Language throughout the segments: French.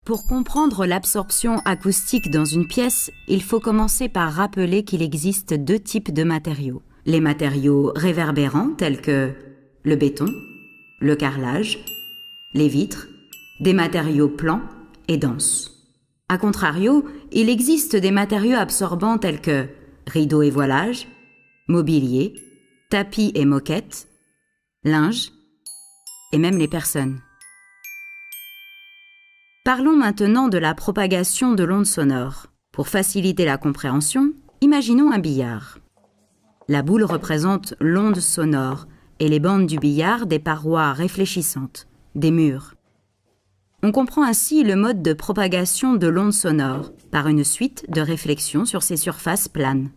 Pour comprendre l'absorption acoustique dans une pièce, il faut commencer par rappeler qu'il existe deux types de matériaux. Les matériaux réverbérants tels que le béton, le carrelage, les vitres, des matériaux plans et denses. A contrario, il existe des matériaux absorbants tels que rideaux et voilages, mobilier, tapis et moquettes, linge et même les personnes. Parlons maintenant de la propagation de l'onde sonore. Pour faciliter la compréhension, imaginons un billard. La boule représente l'onde sonore et les bandes du billard des parois réfléchissantes, des murs. On comprend ainsi le mode de propagation de l'onde sonore par une suite de réflexions sur ces surfaces planes.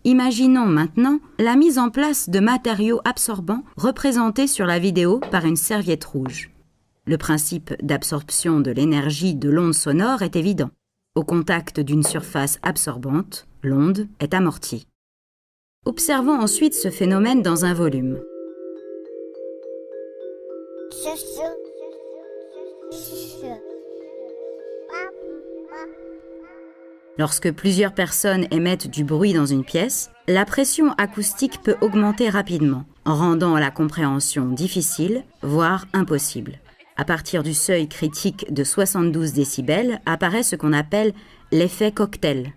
Imaginons maintenant la mise en place de matériaux absorbants représentés sur la vidéo par une serviette rouge. Le principe d'absorption de l'énergie de l'onde sonore est évident. Au contact d'une surface absorbante, l'onde est amortie. Observons ensuite ce phénomène dans un volume. Lorsque plusieurs personnes émettent du bruit dans une pièce, la pression acoustique peut augmenter rapidement, en rendant la compréhension difficile, voire impossible. À partir du seuil critique de 72 décibels apparaît ce qu'on appelle l'effet cocktail,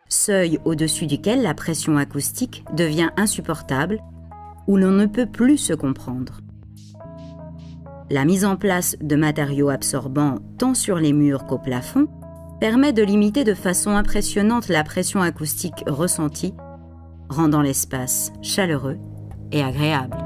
seuil au-dessus duquel la pression acoustique devient insupportable, où l'on ne peut plus se comprendre. La mise en place de matériaux absorbants tant sur les murs qu'au plafond permet de limiter de façon impressionnante la pression acoustique ressentie, rendant l'espace chaleureux et agréable.